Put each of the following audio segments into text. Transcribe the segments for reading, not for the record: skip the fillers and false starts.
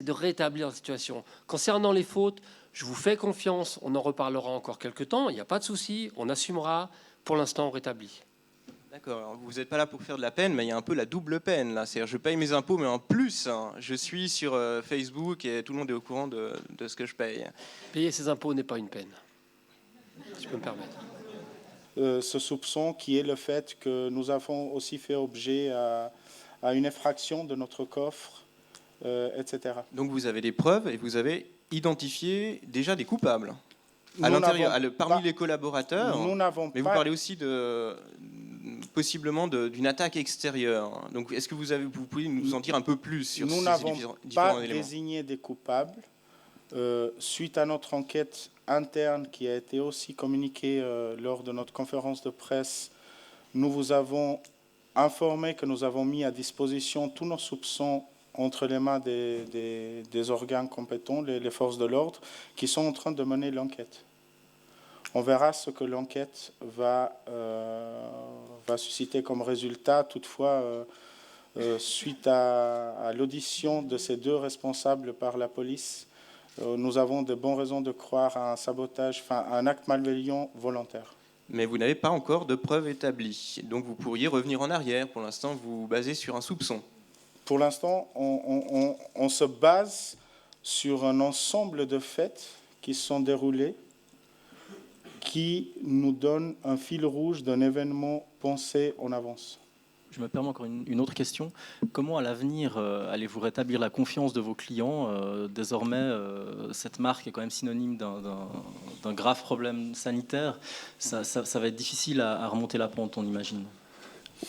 de rétablir la situation. Concernant les fautes, je vous fais confiance, on en reparlera encore quelques temps, il n'y a pas de souci, on assumera. Pour l'instant, on rétablit. D'accord, vous n'êtes pas là pour faire de la peine, mais il y a un peu la double peine là. C'est-à-dire, je paye mes impôts, mais en plus, je suis sur Facebook et tout le monde est au courant de ce que je paye. Payer ses impôts n'est pas une peine, si je peux me permettre. Ce soupçon qui est le fait que nous avons aussi fait objet à une effraction de notre coffre, etc. Donc vous avez des preuves et vous avez identifié déjà des coupables à l'intérieur, parmi les collaborateurs. Nous n'avons mais pas... vous parlez aussi possiblement d'une attaque extérieure. Donc est-ce que vous pouvez nous en dire un peu plus sur Nous ces n'avons différents pas éléments? désigné des coupables. Suite à notre enquête interne qui a été aussi communiquée lors de notre conférence de presse, nous vous avons informé que nous avons mis à disposition tous nos soupçons entre les mains des organes compétents, les forces de l'ordre, qui sont en train de mener l'enquête. On verra ce que l'enquête va susciter comme résultat. Toutefois, suite à l'audition de ces deux responsables par la police, nous avons de bonnes raisons de croire à un sabotage, enfin à un acte malveillant volontaire. Mais vous n'avez pas encore de preuves établies. Donc vous pourriez revenir en arrière. Pour l'instant, vous vous basez sur un soupçon. Pour l'instant, on se base sur un ensemble de faits qui se sont déroulés, qui nous donnent un fil rouge d'un événement pensé en avance. Je me permets encore une autre question. Comment, à l'avenir, allez-vous rétablir la confiance de vos clients? Désormais, cette marque est quand même synonyme d'un grave problème sanitaire. Ça va être difficile à remonter la pente, on imagine.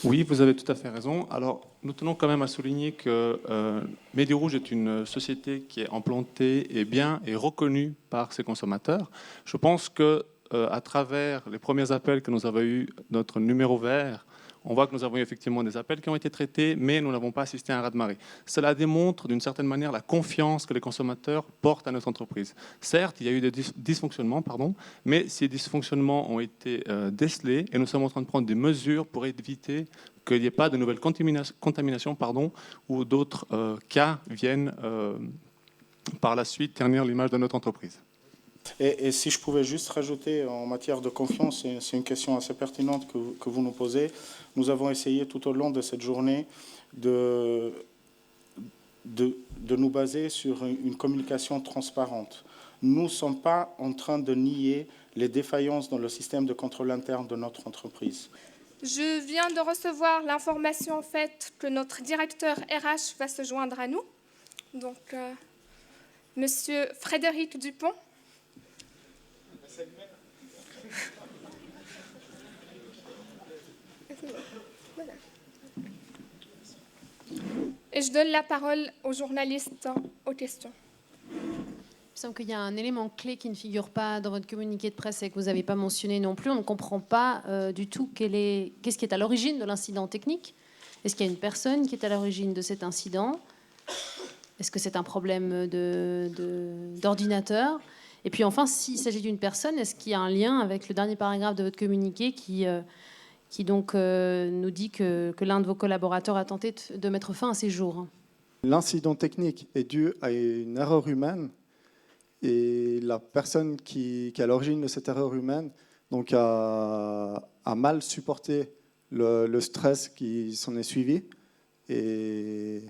Oui, vous avez tout à fait raison. Alors, nous tenons quand même à souligner que Medi Rouge est une société qui est implantée et bien et reconnue par ses consommateurs. Je pense que à travers les premiers appels que nous avons eus, notre numéro vert, on voit que nous avons eu effectivement des appels qui ont été traités, mais nous n'avons pas assisté à un raz-de-marée. Cela démontre d'une certaine manière la confiance que les consommateurs portent à notre entreprise. Certes, il y a eu des dysfonctionnements, mais ces dysfonctionnements ont été décelés et nous sommes en train de prendre des mesures pour éviter qu'il n'y ait pas de nouvelles contaminations ou d'autres cas viennent par la suite ternir l'image de notre entreprise. Et si je pouvais juste rajouter en matière de confiance, c'est une question assez pertinente que vous nous posez. Nous avons essayé tout au long de cette journée de nous baser sur une communication transparente. Nous ne sommes pas en train de nier les défaillances dans le système de contrôle interne de notre entreprise. Je viens de recevoir l'information en fait que notre directeur RH va se joindre à nous. Donc, Monsieur Frédéric Dupont. Voilà. Et je donne la parole aux journalistes aux questions. Il me semble qu'il y a un élément clé qui ne figure pas dans votre communiqué de presse et que vous n'avez pas mentionné non plus. On ne comprend pas du tout qu'est-ce qui est à l'origine de l'incident technique. Est-ce qu'il y a une personne qui est à l'origine de cet incident? Est-ce que c'est un problème d'ordinateur? Et puis enfin, s'il s'agit d'une personne, est-ce qu'il y a un lien avec le dernier paragraphe de votre communiqué qui donc nous dit que l'un de vos collaborateurs a tenté de mettre fin à ses jours? L'incident technique est dû à une erreur humaine et la personne qui est à l'origine de cette erreur humaine donc a mal supporté le stress qui s'en est suivi et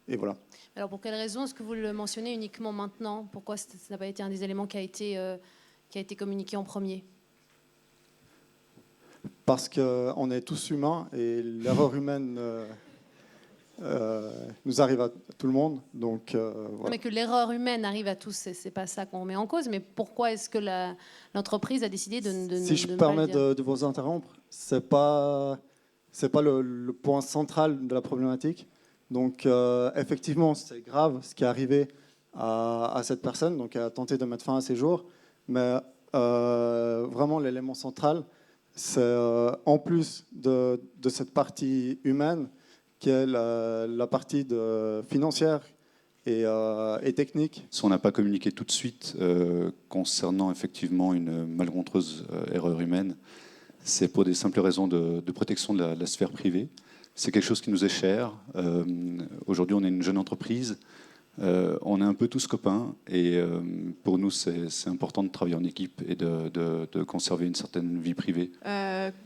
voilà. Alors pour quelle raison est-ce que vous le mentionnez uniquement maintenant? Pourquoi ça n'a pas été un des éléments qui a été communiqué en premier? Parce qu'on est tous humains et l'erreur humaine nous arrive à tout le monde. Donc, voilà. Mais que l'erreur humaine arrive à tous, c'est pas ça qu'on met en cause. Mais pourquoi est-ce que l'entreprise a décidé de si je me permets de vous interrompre, c'est pas le point central de la problématique. Donc effectivement, c'est grave ce qui est arrivé à cette personne, donc elle a tenté de mettre fin à ses jours. Mais vraiment, l'élément central, c'est en plus de cette partie humaine, qui est la partie financière et technique. On n'a pas communiqué tout de suite concernant effectivement une malencontreuse erreur humaine. C'est pour des simples raisons de protection de la sphère privée. C'est quelque chose qui nous est cher. Aujourd'hui, on est une jeune entreprise. On est un peu tous copains et pour nous c'est important de travailler en équipe et de conserver une certaine vie privée.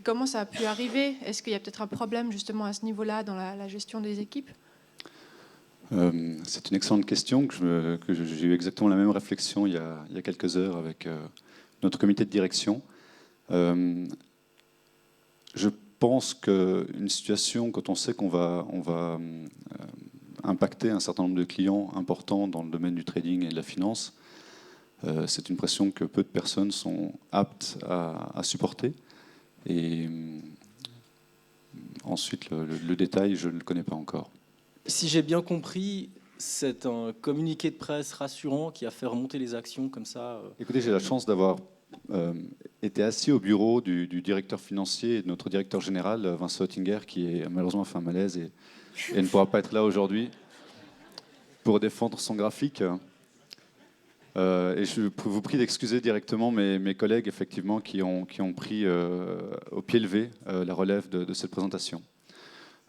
Comment ça a pu arriver? Est-ce qu'il y a peut-être un problème justement à ce niveau-là dans la gestion des équipes? C'est une excellente question que j'ai eu exactement la même réflexion il y a quelques heures avec notre comité de direction. Je pense qu'une situation, quand on sait qu'on va impacter un certain nombre de clients importants dans le domaine du trading et de la finance, c'est une pression que peu de personnes sont aptes à supporter. Et ensuite, le détail, je ne le connais pas encore. Si j'ai bien compris, c'est un communiqué de presse rassurant qui a fait remonter les actions comme ça. Écoutez, j'ai la chance d'avoir été assis au bureau du directeur financier et de notre directeur général, Vincent Oettinger, qui est malheureusement fait un malaise et ne pourra pas être là aujourd'hui pour défendre son graphique. Et je vous prie d'excuser directement mes collègues effectivement, qui ont pris au pied levé la relève de cette présentation.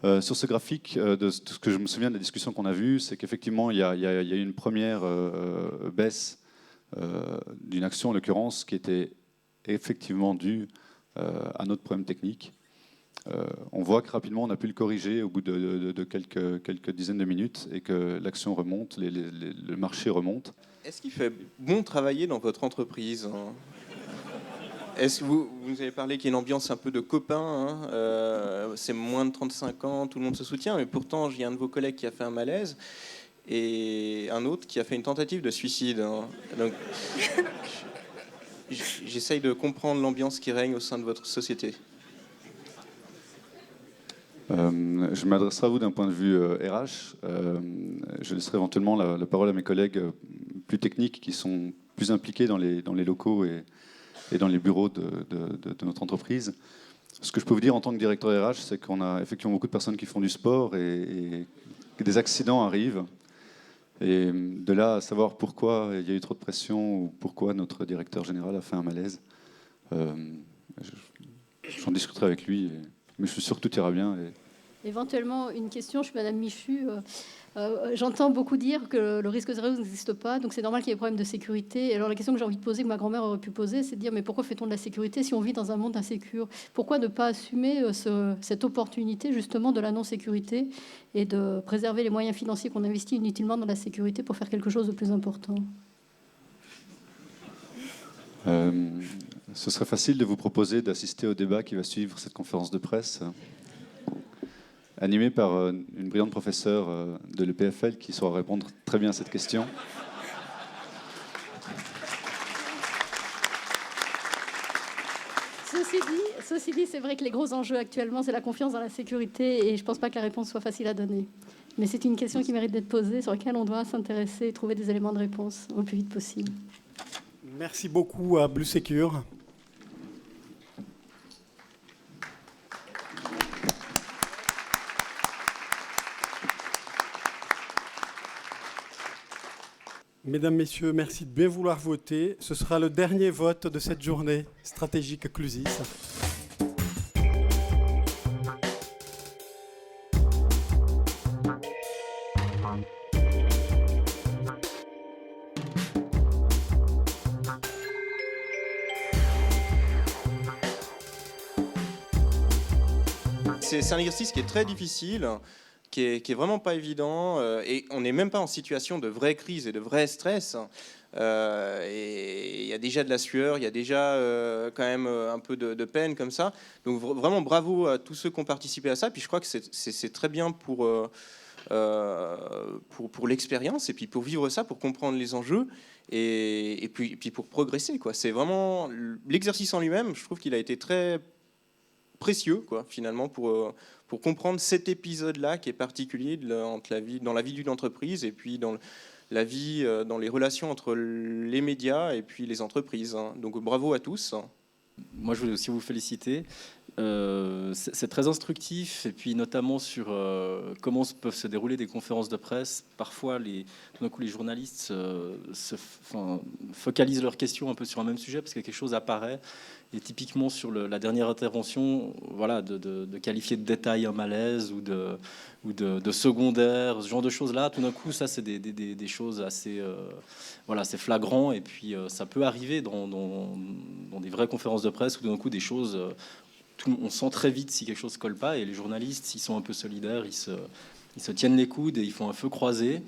Sur ce graphique, de ce que je me souviens de la discussion qu'on a vue, c'est qu'effectivement, il y a eu une première baisse d'une action, en l'occurrence, qui était effectivement due à notre problème technique. On voit que rapidement, on a pu le corriger au bout de quelques dizaines de minutes et que l'action remonte, le marché remonte. Est-ce qu'il fait bon travailler dans votre entreprise? Est-ce que vous avez parlé qu'il y a une ambiance un peu de copains, c'est moins de 35 ans, tout le monde se soutient, mais pourtant, j'ai un de vos collègues qui a fait un malaise et un autre qui a fait une tentative de suicide. Donc, j'essaye de comprendre l'ambiance qui règne au sein de votre société. Je m'adresserai à vous d'un point de vue RH. Je laisserai éventuellement la parole à mes collègues plus techniques qui sont plus impliqués dans les locaux et dans les bureaux de notre entreprise. Ce que je peux vous dire en tant que directeur RH, c'est qu'on a effectivement beaucoup de personnes qui font du sport et que des accidents arrivent. Et de là à savoir pourquoi il y a eu trop de pression ou pourquoi notre directeur général a fait un malaise, j'en discuterai avec lui. Mais je suis sûr que tout ira bien. Éventuellement, une question, je suis Madame Michu. J'entends beaucoup dire que le risque zéro n'existe pas, donc c'est normal qu'il y ait des problèmes de sécurité. Et alors la question que j'ai envie de poser, que ma grand-mère aurait pu poser, c'est de dire mais pourquoi fait-on de la sécurité si on vit dans un monde insécure? Pourquoi ne pas assumer cette opportunité justement de la non-sécurité et de préserver les moyens financiers qu'on investit inutilement dans la sécurité pour faire quelque chose de plus important? Ce serait facile de vous proposer d'assister au débat qui va suivre cette conférence de presse, animée par une brillante professeure de l'EPFL qui saura répondre très bien à cette question. Ceci dit, c'est vrai que les gros enjeux actuellement, c'est la confiance dans la sécurité et je ne pense pas que la réponse soit facile à donner. Mais c'est une question qui mérite d'être posée, sur laquelle on doit s'intéresser et trouver des éléments de réponse au plus vite possible. Merci beaucoup à Blue Secure. Mesdames, Messieurs, merci de bien vouloir voter. Ce sera le dernier vote de cette journée stratégique Clusis. C'est un exercice qui est très difficile, qui est vraiment pas évident, et on n'est même pas en situation de vraie crise et de vrai stress. Et il y a déjà de la sueur, il y a déjà quand même un peu de peine comme ça. Donc vraiment bravo à tous ceux qui ont participé à ça. Puis je crois que c'est très bien pour l'expérience et puis pour vivre ça, pour comprendre les enjeux et puis pour progresser, quoi. C'est vraiment l'exercice en lui-même. Je trouve qu'il a été très précieux, quoi, finalement, pour comprendre cet épisode-là qui est particulier dans la vie d'une entreprise et puis dans la vie, dans les relations entre les médias et puis les entreprises. Donc bravo à tous. Moi, je voulais aussi vous féliciter. C'est très instructif, et puis notamment sur comment peuvent se dérouler des conférences de presse. Parfois, tout d'un coup, les journalistes focalisent leurs questions un peu sur un même sujet parce que quelque chose apparaît. Et typiquement sur la dernière intervention, voilà, de qualifier de détail un malaise ou de secondaire, ce genre de choses-là, tout d'un coup, ça, c'est des choses assez, assez flagrantes. Et puis, ça peut arriver dans des vraies conférences de presse où, tout d'un coup, des choses... on sent très vite si quelque chose ne colle pas, et les journalistes, s'ils sont un peu solidaires, ils se tiennent les coudes et ils font un feu croisé.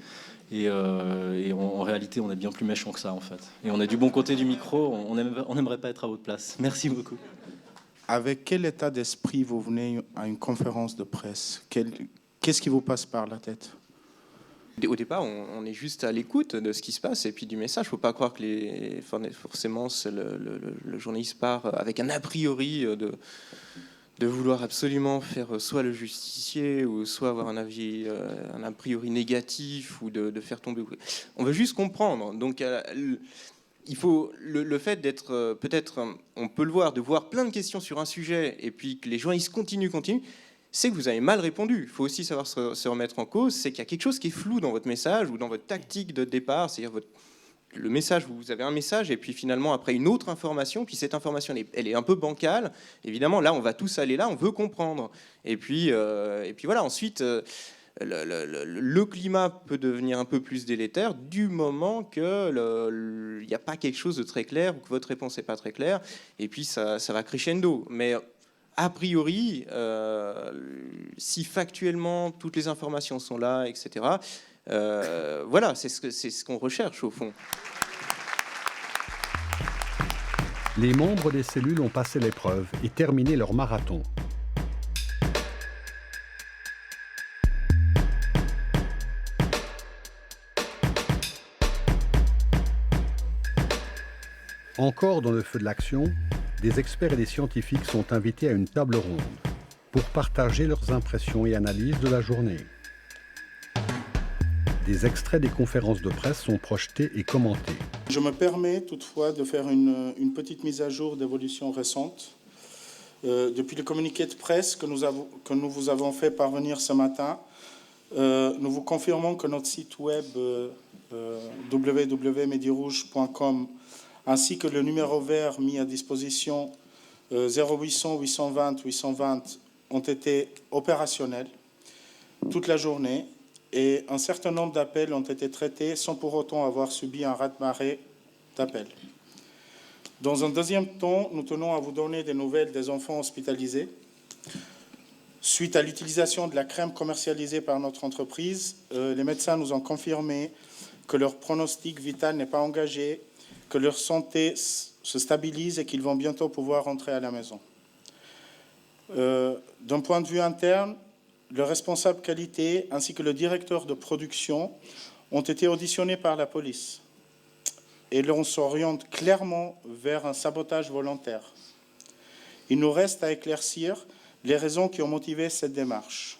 Et en réalité, on est bien plus méchant que ça, en fait. Et on est du bon côté du micro, on n'aimerait pas être à votre place. Merci beaucoup. Avec quel état d'esprit vous venez à une conférence de presse? Qu'est-ce qui vous passe par la tête? Au départ, on est juste à l'écoute de ce qui se passe et puis du message. Il ne faut pas croire que forcément le journaliste part avec un a priori de vouloir absolument faire soit le justicier ou soit avoir un avis, un a priori négatif ou de faire tomber. On veut juste comprendre. Donc, il faut le fait d'être peut-être, on peut le voir, de voir plein de questions sur un sujet et puis que les journalistes continuent, c'est que vous avez mal répondu. Il faut aussi savoir se remettre en cause. C'est qu'il y a quelque chose qui est flou dans votre message ou dans votre tactique de départ. C'est-à-dire le message, vous avez un message et puis finalement après une autre information, puis cette information elle est un peu bancale. Évidemment, là on va tous aller là, on veut comprendre. Et puis voilà. Ensuite, le climat peut devenir un peu plus délétère du moment que il n'y a pas quelque chose de très clair ou que votre réponse n'est pas très claire. Et puis ça va crescendo. Mais a priori, si factuellement toutes les informations sont là, etc. Voilà, c'est ce qu'on recherche au fond. Les membres des cellules ont passé l'épreuve et terminé leur marathon. Encore dans le feu de l'action, des experts et des scientifiques sont invités à une table ronde pour partager leurs impressions et analyses de la journée. Des extraits des conférences de presse sont projetés et commentés. Je me permets toutefois de faire une petite mise à jour d'évolution récente. Depuis le communiqué de presse que nous vous avons fait parvenir ce matin, nous vous confirmons que notre site web www.medirouge.com ainsi que le numéro vert mis à disposition 0800 820 820 ont été opérationnels toute la journée. Et un certain nombre d'appels ont été traités sans pour autant avoir subi un raz-de-marée d'appels. Dans un deuxième temps, nous tenons à vous donner des nouvelles des enfants hospitalisés. Suite à l'utilisation de la crème commercialisée par notre entreprise, les médecins nous ont confirmé que leur pronostic vital n'est pas engagé, que leur santé se stabilise et qu'ils vont bientôt pouvoir rentrer à la maison. D'un point de vue interne, le responsable qualité ainsi que le directeur de production ont été auditionnés par la police. Et l'on s'oriente clairement vers un sabotage volontaire. Il nous reste à éclaircir les raisons qui ont motivé cette démarche.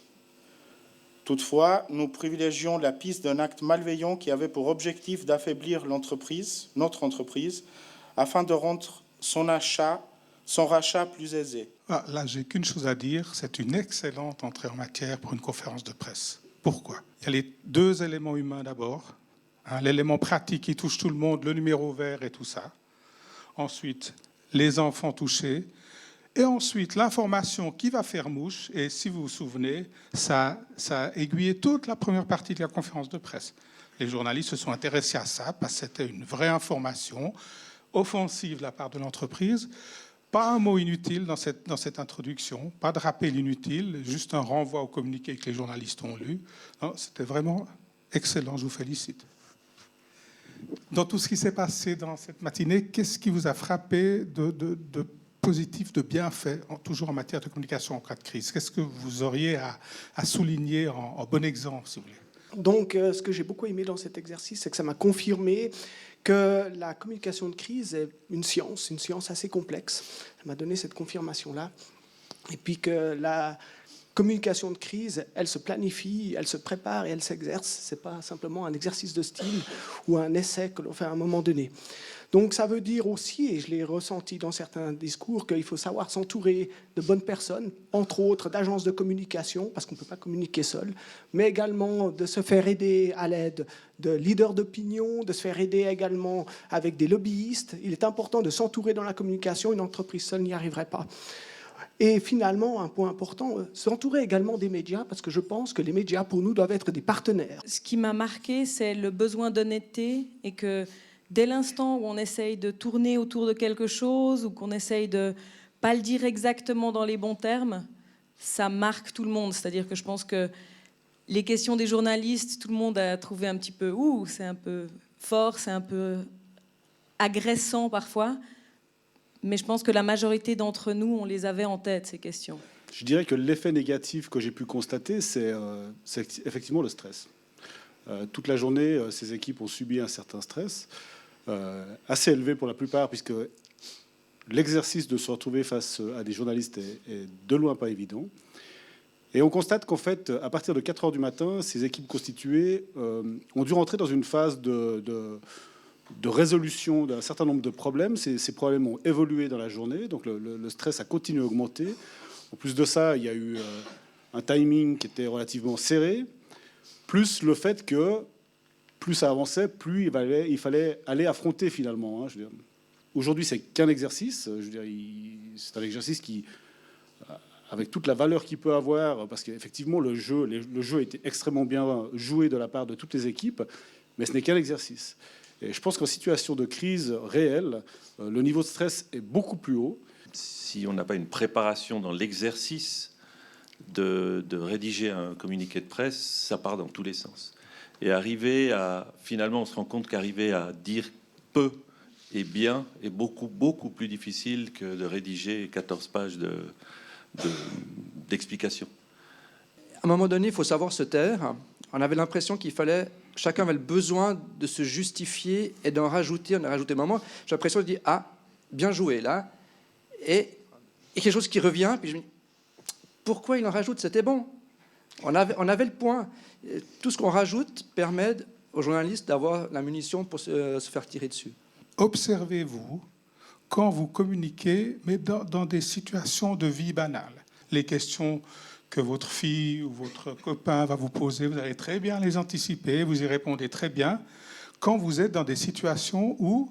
Toutefois, nous privilégions la piste d'un acte malveillant qui avait pour objectif d'affaiblir notre entreprise, afin de rendre son rachat plus aisé. Là, j'ai qu'une chose à dire, c'est une excellente entrée en matière pour une conférence de presse. Pourquoi? Il y a les deux éléments humains d'abord, l'élément pratique qui touche tout le monde, le numéro vert et tout ça. Ensuite, les enfants touchés. Et ensuite, l'information qui va faire mouche. Et si vous vous souvenez, ça a aiguillé toute la première partie de la conférence de presse. Les journalistes se sont intéressés à ça parce que c'était une vraie information offensive de la part de l'entreprise. Pas un mot inutile dans cette introduction, pas de rappel inutile, juste un renvoi au communiqué que les journalistes ont lu. C'était vraiment excellent, je vous félicite. Dans tout ce qui s'est passé dans cette matinée, qu'est-ce qui vous a frappé de positif, de bienfait, toujours en matière de communication en cas de crise? Qu'est-ce que vous auriez à souligner en bon exemple, si vous voulez? Donc, ce que j'ai beaucoup aimé dans cet exercice, c'est que ça m'a confirmé que la communication de crise est une science assez complexe. Ça m'a donné cette confirmation-là. Et puis que communication de crise, elle se planifie, elle se prépare et elle s'exerce. Ce n'est pas simplement un exercice de style ou un essai que l'on fait à un moment donné. Donc ça veut dire aussi, et je l'ai ressenti dans certains discours, qu'il faut savoir s'entourer de bonnes personnes, entre autres d'agences de communication, parce qu'on ne peut pas communiquer seul, mais également de se faire aider à l'aide de leaders d'opinion, de se faire aider également avec des lobbyistes. Il est important de s'entourer dans la communication, une entreprise seule n'y arriverait pas. Et finalement, un point important, s'entourer également des médias, parce que je pense que les médias, pour nous, doivent être des partenaires. Ce qui m'a marqué, c'est le besoin d'honnêteté et que dès l'instant où on essaye de tourner autour de quelque chose ou qu'on essaye de pas le dire exactement dans les bons termes, ça marque tout le monde. C'est-à-dire que je pense que les questions des journalistes, tout le monde a trouvé un petit peu « ouh, c'est un peu fort, c'est un peu agressant parfois ». Mais je pense que la majorité d'entre nous, on les avait en tête, ces questions. Je dirais que l'effet négatif que j'ai pu constater, c'est effectivement le stress. Toute la journée, ces équipes ont subi un certain stress, assez élevé pour la plupart, puisque l'exercice de se retrouver face à des journalistes est de loin pas évident. Et on constate qu'en fait, à partir de 4 heures du matin, ces équipes constituées ont dû rentrer dans une phase de résolution d'un certain nombre de problèmes. Ces problèmes ont évolué dans la journée, donc le stress a continué à augmenter. En plus de ça, il y a eu un timing qui était relativement serré, plus le fait que plus ça avançait, plus il fallait aller affronter finalement. Hein, aujourd'hui, c'est qu'un exercice. C'est un exercice qui, avec toute la valeur qu'il peut avoir, parce qu'effectivement, le jeu a été extrêmement bien joué de la part de toutes les équipes, mais ce n'est qu'un exercice. Et je pense qu'en situation de crise réelle, le niveau de stress est beaucoup plus haut. Si on n'a pas une préparation dans l'exercice de rédiger un communiqué de presse, ça part dans tous les sens. Et finalement, on se rend compte qu'arriver à dire peu et bien est beaucoup, beaucoup plus difficile que de rédiger 14 pages d'explications. À un moment donné, il faut savoir se taire. On avait l'impression qu'il fallait, chacun avait le besoin de se justifier et d'en rajouter. On a rajouté un moment. J'ai l'impression de dire ah, bien joué là, et quelque chose qui revient. Puis je me dis pourquoi il en rajoute? C'était bon. On avait le point. Tout ce qu'on rajoute permet aux journalistes d'avoir la munition pour se faire tirer dessus. Observez-vous quand vous communiquez, mais dans des situations de vie banale. Les questions que votre fille ou votre copain va vous poser, vous allez très bien les anticiper, vous y répondez très bien. Quand vous êtes dans des situations où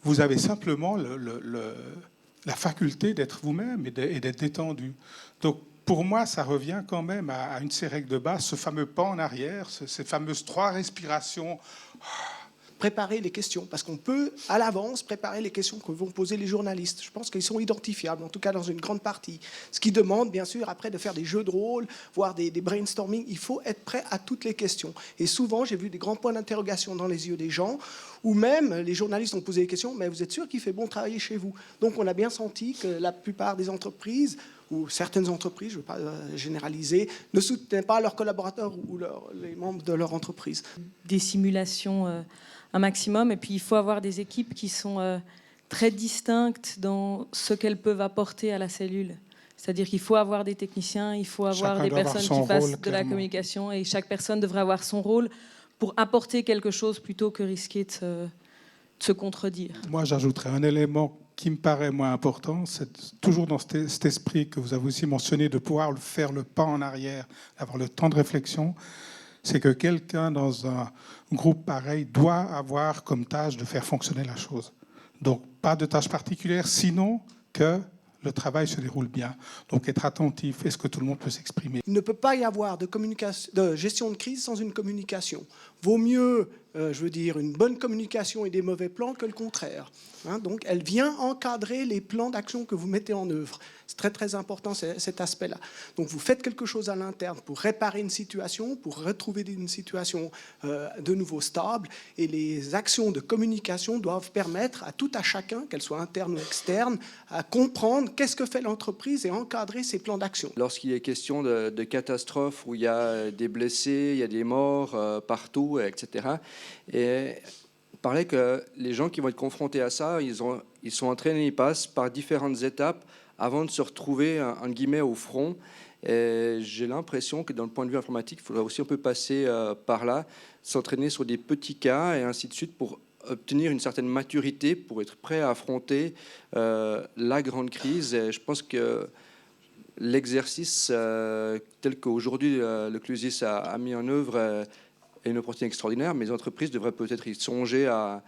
vous avez simplement la faculté d'être vous-même et d'être détendu. Donc, pour moi, ça revient quand même à une de ces règles de base, ce fameux pas en arrière, ces fameuses 3 respirations. Préparer les questions, parce qu'on peut à l'avance préparer les questions que vont poser les journalistes. Je pense qu'ils sont identifiables, en tout cas dans une grande partie. Ce qui demande, bien sûr, après de faire des jeux de rôle, voire des brainstorming, il faut être prêt à toutes les questions. Et souvent, j'ai vu des grands points d'interrogation dans les yeux des gens, ou même les journalistes ont posé des questions, mais vous êtes sûr qu'il fait bon travailler chez vous? Donc on a bien senti que la plupart des entreprises, ou certaines entreprises, je ne veux pas généraliser, ne soutenaient pas leurs collaborateurs ou les membres de leur entreprise. Des simulations un maximum, et puis il faut avoir des équipes qui sont très distinctes dans ce qu'elles peuvent apporter à la cellule. C'est-à-dire qu'il faut avoir des techniciens, il faut avoir des personnes qui fassent de la communication, et chaque personne devrait avoir son rôle pour apporter quelque chose plutôt que risquer de se contredire. Moi, j'ajouterais un élément qui me paraît moins important, c'est toujours dans cet esprit que vous avez aussi mentionné, de pouvoir faire le pas en arrière, d'avoir le temps de réflexion. C'est que quelqu'un dans un groupe pareil doit avoir comme tâche de faire fonctionner la chose. Donc, pas de tâche particulière, sinon que le travail se déroule bien. Donc, être attentif, est-ce que tout le monde peut s'exprimer? Il ne peut pas y avoir de gestion de crise sans une communication. Vaut mieux, une bonne communication et des mauvais plans que le contraire. Hein, donc, elle vient encadrer les plans d'action que vous mettez en œuvre. C'est très, très important, cet aspect-là. Donc, vous faites quelque chose à l'interne pour réparer une situation, pour retrouver une situation de nouveau stable. Et les actions de communication doivent permettre à tout à chacun, qu'elle soit interne ou externe, à comprendre qu'est-ce que fait l'entreprise et encadrer ses plans d'action. Lorsqu'il est question de catastrophes où il y a des blessés, il y a des morts partout, etc. Et il paraît que les gens qui vont être confrontés à ça, ils sont entraînés, ils passent par différentes étapes avant de se retrouver, en guillemets, au front. Et j'ai l'impression que dans le point de vue informatique, il faudrait aussi un peu passer par là, s'entraîner sur des petits cas et ainsi de suite pour obtenir une certaine maturité, pour être prêt à affronter la grande crise. Et je pense que l'exercice tel qu'aujourd'hui le CLUSIS a mis en œuvre est une opportunité extraordinaire, mais les entreprises devraient peut-être y songer à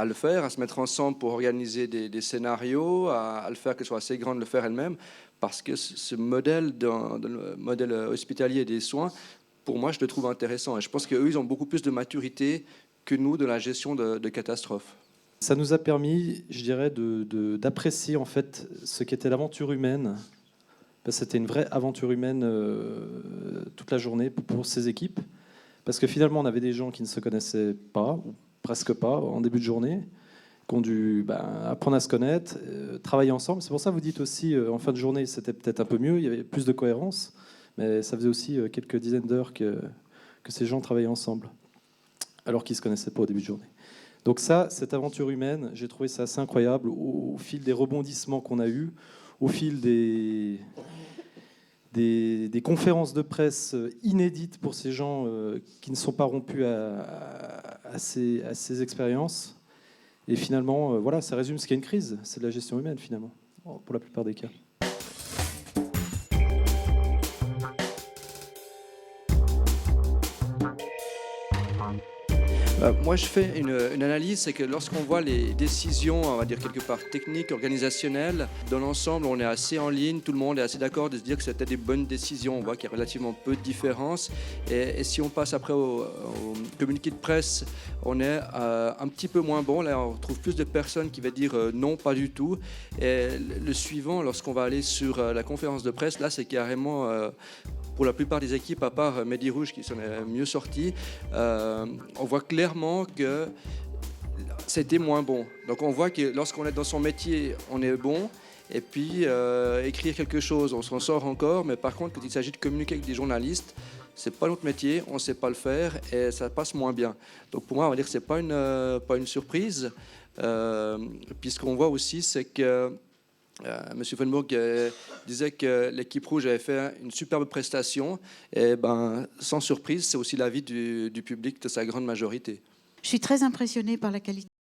le faire, à se mettre ensemble pour organiser des scénarios, à le faire, qu'elles soient assez grandes, de le faire elles-mêmes, parce que ce modèle, le modèle hospitalier des soins, pour moi, je le trouve intéressant. Et je pense qu'eux, ils ont beaucoup plus de maturité que nous de la gestion de catastrophes. Ça nous a permis, je dirais, d'apprécier en fait ce qu'était l'aventure humaine. C'était une vraie aventure humaine toute la journée pour ces équipes. Parce que finalement, on avait des gens qui ne se connaissaient pas, ou presque pas, en début de journée, qui ont dû apprendre à se connaître, travailler ensemble. C'est pour ça que vous dites aussi, en fin de journée, c'était peut-être un peu mieux, il y avait plus de cohérence, mais ça faisait aussi quelques dizaines d'heures que ces gens travaillaient ensemble, alors qu'ils ne se connaissaient pas au début de journée. Donc ça, cette aventure humaine, j'ai trouvé ça assez incroyable, au fil des rebondissements qu'on a eus, au fil des conférences de presse inédites pour ces gens qui ne sont pas rompus à ces expériences. Et finalement, voilà, ça résume ce qu'est une crise. C'est de la gestion humaine, finalement, pour la plupart des cas. Moi, je fais une analyse, c'est que lorsqu'on voit les décisions, on va dire quelque part techniques, organisationnelles, dans l'ensemble, on est assez en ligne, tout le monde est assez d'accord de se dire que c'était des bonnes décisions. On voit qu'il y a relativement peu de différences. Et si on passe après au communiqué de presse, on est un petit peu moins bon. Là, on retrouve plus de personnes qui vont dire non, pas du tout. Et le suivant, lorsqu'on va aller sur la conférence de presse, là, c'est carrément... pour la plupart des équipes, à part Mehdi Rouge qui s'en est mieux sorti, on voit clairement que c'était moins bon. Donc on voit que lorsqu'on est dans son métier, on est bon. Et puis écrire quelque chose, on s'en sort encore. Mais par contre, quand il s'agit de communiquer avec des journalistes, c'est pas notre métier, on ne sait pas le faire et ça passe moins bien. Donc pour moi, on va dire que c'est pas une surprise. Puisqu'on voit aussi, c'est que Monsieur Venbourg disait que l'équipe rouge avait fait une superbe prestation. Et sans surprise, c'est aussi l'avis du public de sa grande majorité. Je suis très impressionnée par la qualité